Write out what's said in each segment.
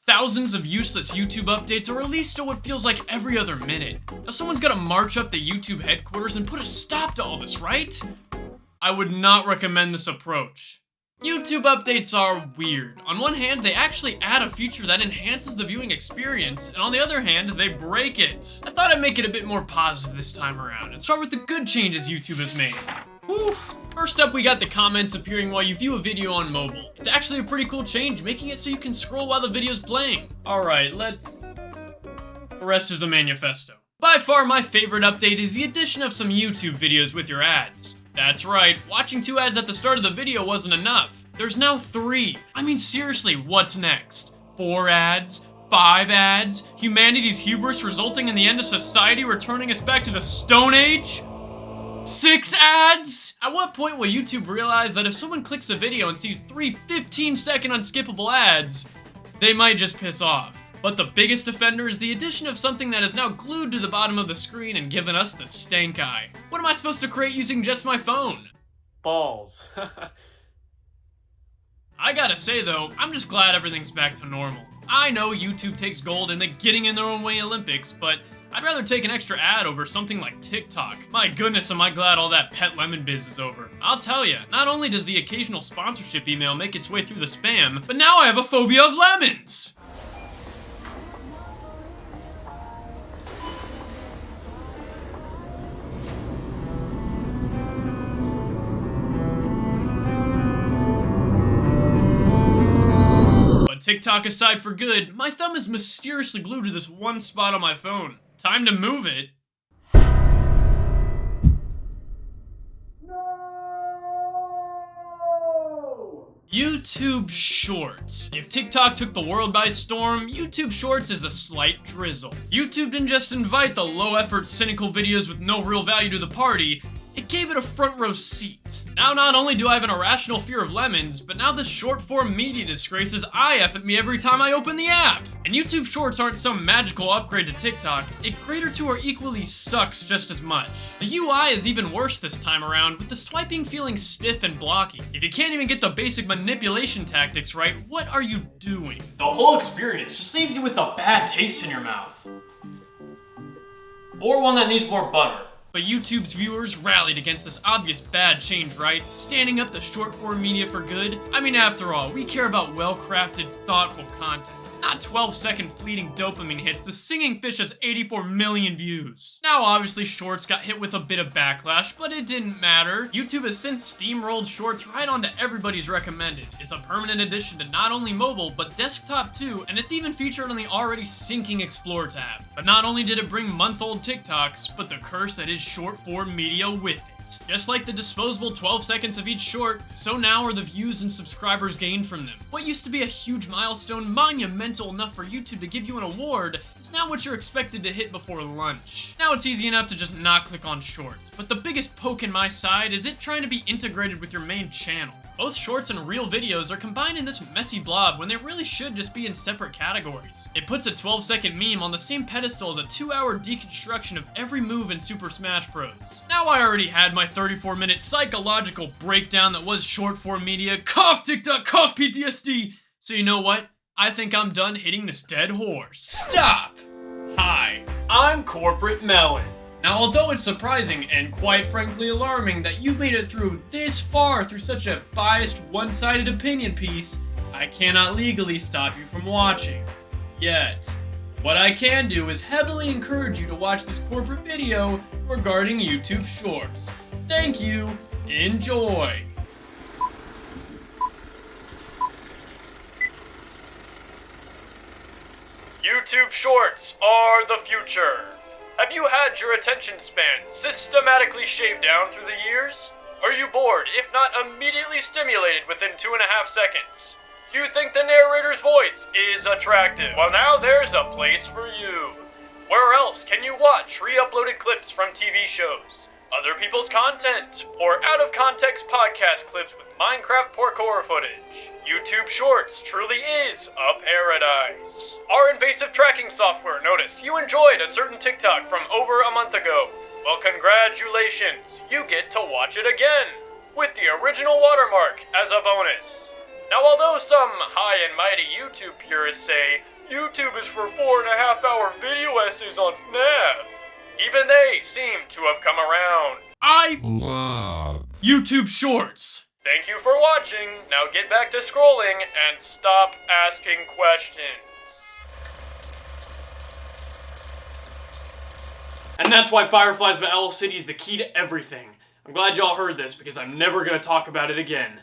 Thousands of useless YouTube updates are released at what feels like every other minute. Now someone's gotta march up to YouTube headquarters and put a stop to all this, right? I would not recommend this approach. YouTube updates are weird. On one hand, they actually add a feature that enhances the viewing experience, and on the other hand, they break it. I thought I'd make it a bit more positive this time around, and start with the good changes YouTube has made. Whew. First up, we got the comments appearing while you view a video on mobile. It's actually a pretty cool change, making it so you can scroll while the video's playing. Alright, the rest is a manifesto. By far, my favorite update is the addition of some YouTube videos with your ads. That's right, watching 2 ads at the start of the video wasn't enough. There's now 3. I mean, seriously, what's next? 4 ads? 5 ads? Humanity's hubris resulting in the end of society, returning us back to the Stone Age? 6 ads? At what point will YouTube realize that if someone clicks a video and sees 3 15-second unskippable ads, they might just piss off? But the biggest offender is the addition of something that is now glued to the bottom of the screen and given us the stank eye. What am I supposed to create using just my phone? Balls. I gotta say though, I'm just glad everything's back to normal. I know YouTube takes gold in the getting in their own way Olympics, but I'd rather take an extra ad over something like TikTok. My goodness, am I glad all that pet lemon biz is over. I'll tell ya, not only does the occasional sponsorship email make its way through the spam, but now I have a phobia of lemons! TikTok aside for good, my thumb is mysteriously glued to this one spot on my phone. Time to move it. No! YouTube Shorts. If TikTok took the world by storm, YouTube Shorts is a slight drizzle. YouTube didn't just invite the low-effort, cynical videos with no real value to the party, it gave it a front row seat. Now not only do I have an irrational fear of lemons, but now this short form media disgrace is IF at me every time I open the app. And YouTube Shorts aren't some magical upgrade to TikTok, a grade or 2 equally sucks just as much. The UI is even worse this time around, with the swiping feeling stiff and blocky. If you can't even get the basic manipulation tactics right, what are you doing? The whole experience just leaves you with a bad taste in your mouth. Or one that needs more butter. But YouTube's viewers rallied against this obvious bad change, right? Standing up the short form media for good? I mean, after all, we care about well-crafted, thoughtful content. Not 12-second fleeting dopamine hits. The Singing Fish has 84 million views. Now, obviously, Shorts got hit with a bit of backlash, but it didn't matter. YouTube has since steamrolled Shorts right onto everybody's recommended. It's a permanent addition to not only mobile, but desktop too, and it's even featured on the already sinking Explore tab. But not only did it bring month-old TikToks, but the curse that is short-form media with it. Just like the disposable 12 seconds of each short, so now are the views and subscribers gained from them. What used to be a huge milestone, monumental enough for YouTube to give you an award, is now what you're expected to hit before lunch. Now it's easy enough to just not click on Shorts, but the biggest poke in my side is it trying to be integrated with your main channel. Both Shorts and real videos are combined in this messy blob when they really should just be in separate categories. It puts a 12-second meme on the same pedestal as a 2-hour deconstruction of every move in Super Smash Bros. Now I already had my 34-minute psychological breakdown that was short-form media, cough TikTok, cough PTSD, so you know what? I think I'm done hitting this dead horse. Stop! Hi, I'm Corporate Melon. Now, although it's surprising and quite frankly alarming that you've made it through this far through such a biased, one-sided opinion piece, I cannot legally stop you from watching. Yet. What I can do is heavily encourage you to watch this corporate video regarding YouTube Shorts. Thank you. Enjoy. YouTube Shorts are the future. Have you had your attention span systematically shaved down through the years? Are you bored, if not immediately stimulated within 2.5 seconds? Do you think the narrator's voice is attractive? Well, now there's a place for you. Where else can you watch re-uploaded clips from TV shows, other people's content, or out-of-context podcast clips with Minecraft parkour footage? YouTube Shorts truly is a paradise. Our invasive tracking software noticed you enjoyed a certain TikTok from over a month ago. Well, congratulations, you get to watch it again, with the original watermark as a bonus. Now, although some high and mighty YouTube purists say, YouTube is for 4.5-hour video essays on FNAF. Even they seem to have come around. I love YouTube Shorts. Thank you for watching. Now get back to scrolling and stop asking questions. And that's why Fireflies by Owl City is the key to everything. I'm glad y'all heard this because I'm never gonna talk about it again.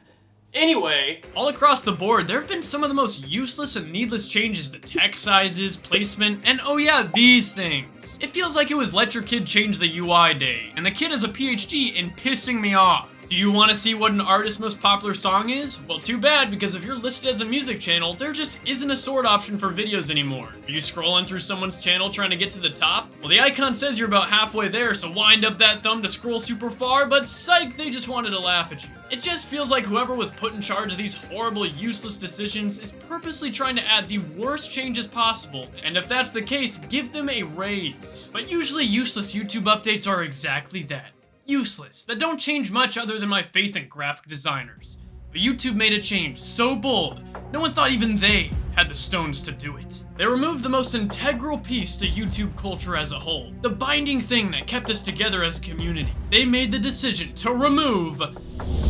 Anyway, all across the board, there have been some of the most useless and needless changes to text sizes, placement, and oh yeah, these things. It feels like it was let your kid change the UI day, and the kid has a PhD in pissing me off. Do you want to see what an artist's most popular song is? Well, too bad, because if you're listed as a music channel, there just isn't a sort option for videos anymore. Are you scrolling through someone's channel trying to get to the top? Well, the icon says you're about halfway there, so wind up that thumb to scroll super far, but psych, they just wanted to laugh at you. It just feels like whoever was put in charge of these horrible, useless decisions is purposely trying to add the worst changes possible, and if that's the case, give them a raise. But usually useless YouTube updates are exactly that. Useless, that don't change much other than my faith in graphic designers. But YouTube made a change so bold, no one thought even they had the stones to do it. They removed the most integral piece to YouTube culture as a whole, the binding thing that kept us together as a community. They made the decision to remove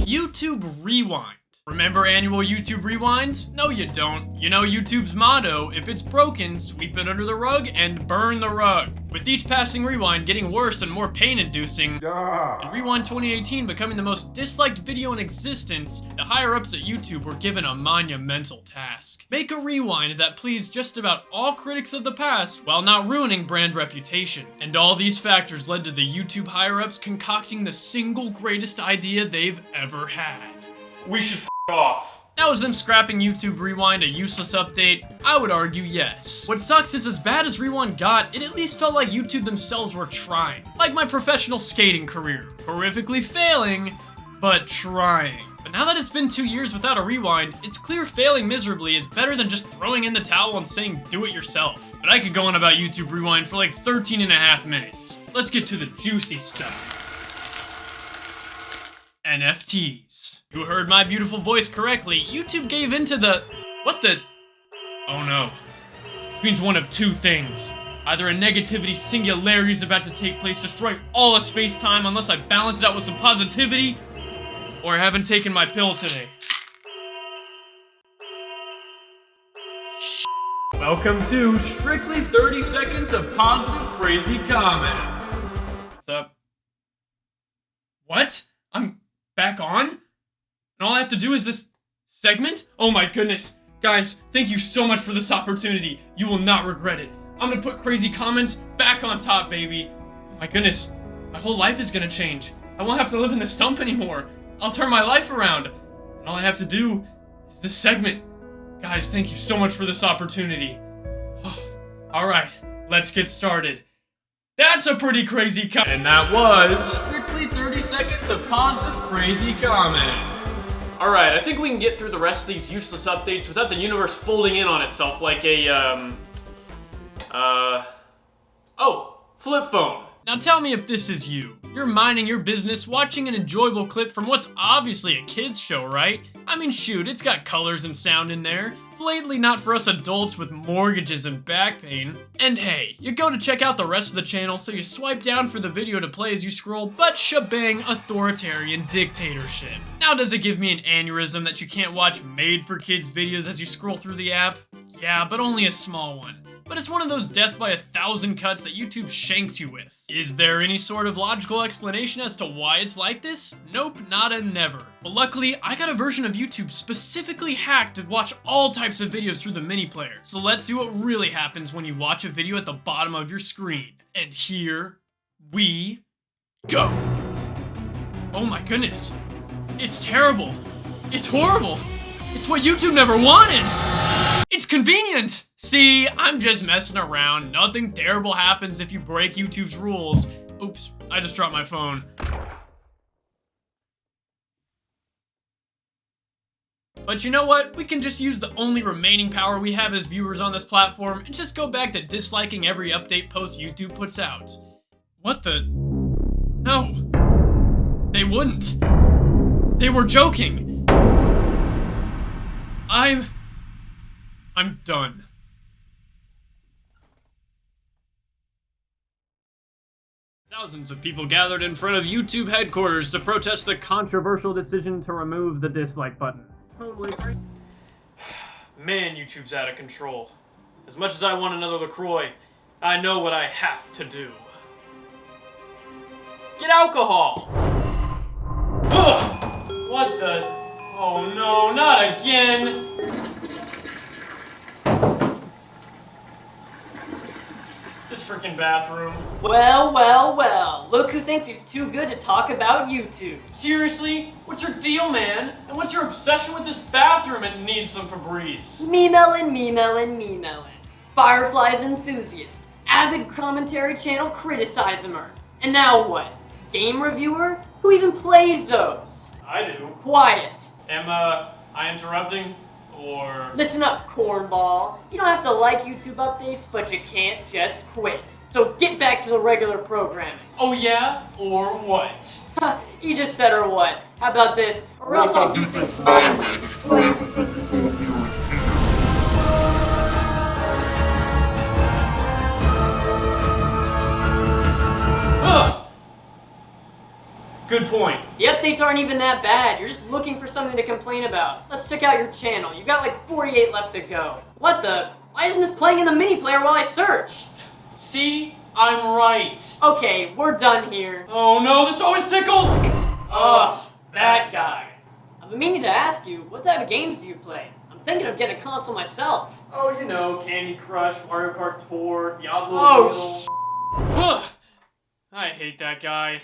YouTube Rewind. Remember annual YouTube rewinds? No, you don't. You know YouTube's motto, if it's broken, sweep it under the rug and burn the rug. With each passing rewind getting worse and more pain-inducing, and Rewind 2018 becoming the most disliked video in existence, the higher-ups at YouTube were given a monumental task. Make a rewind that pleased just about all critics of the past while not ruining brand reputation. And all these factors led to the YouTube higher-ups concocting the single greatest idea they've ever had. We should off. Now, is them scrapping YouTube Rewind a useless update? I would argue yes. What sucks is as bad as Rewind got, it at least felt like YouTube themselves were trying. Like my professional skating career. Horrifically failing, but trying. But now that it's been 2 years without a rewind, it's clear failing miserably is better than just throwing in the towel and saying do it yourself. But I could go on about YouTube Rewind for like 13.5 minutes. Let's get to the juicy stuff. NFTs. You heard my beautiful voice correctly. YouTube gave into the... What the... Oh no. This means one of two things. Either a negativity singularity is about to take place, destroying all of space-time unless I balance it out with some positivity, or I haven't taken my pill today. Welcome to strictly 30 seconds of positive crazy comments. What's up? What? I'm back on? And all I have to do is this segment? Oh my goodness. Guys, thank you so much for this opportunity. You will not regret it. I'm gonna put crazy comments back on top, baby. Oh my goodness. My whole life is gonna change. I won't have to live in the stump anymore. I'll turn my life around. And all I have to do is this segment. Guys, thank you so much for this opportunity. Alright, let's get started. That's a pretty crazy comment. And that was strictly 30 seconds of positive crazy comments. Alright, I think we can get through the rest of these useless updates without the universe folding in on itself like a, flip phone. Now tell me if this is you. You're minding your business, watching an enjoyable clip from what's obviously a kid's show, right? I mean, shoot, it's got colors and sound in there. Blatantly not for us adults with mortgages and back pain. And hey, you go to check out the rest of the channel, so you swipe down for the video to play as you scroll, but shebang, authoritarian dictatorship. Now does it give me an aneurysm that you can't watch made-for-kids videos as you scroll through the app? Yeah, but only a small one. But it's one of those death by 1,000 cuts that YouTube shanks you with. Is there any sort of logical explanation as to why it's like this? Nope, not a never. But luckily, I got a version of YouTube specifically hacked to watch all types of videos through the mini player. So let's see what really happens when you watch a video at the bottom of your screen. And here we go. Oh my goodness. It's terrible. It's horrible. It's what YouTube never wanted. It's convenient! See, I'm just messing around. Nothing terrible happens if you break YouTube's rules. Oops, I just dropped my phone. But you know what? We can just use the only remaining power we have as viewers on this platform and just go back to disliking every update post YouTube puts out. What the? No. They wouldn't. They were joking. I'm done. Thousands of people gathered in front of YouTube headquarters to protest the controversial decision to remove the dislike button. Totally right. Man, YouTube's out of control. As much as I want another LaCroix, I know what I have to do. Get alcohol! Ugh! What the... Oh no, not again! This freaking bathroom. Well, well, well. Look who thinks he's too good to talk about YouTube. Seriously? What's your deal, man? And what's your obsession with this bathroom? It needs some Febreze. MeMelon, MeMelon, MeMelon. Fireflies enthusiast. Avid commentary channel criticizer. And now what? Game reviewer? Who even plays those? I do. Quiet. Am, I interrupting? Or... Listen up, cornball. You don't have to like YouTube updates, but you can't just quit. So get back to the regular programming. Oh yeah? Or what? Ha, you just said or what? How about this? Or else I'll do things my way. Ugh! Good point. The updates aren't even that bad. You're just looking for something to complain about. Let's check out your channel. You've got like 48 left to go. What the? Why isn't this playing in the mini player while I search? See? I'm right. Okay, we're done here. Oh no, this always tickles! Ugh, that guy. I've been meaning to ask you, what type of games do you play? I'm thinking of getting a console myself. Oh, you know, Candy Crush, Mario Kart Tour, Diablo. Oh, Ugh! I hate that guy.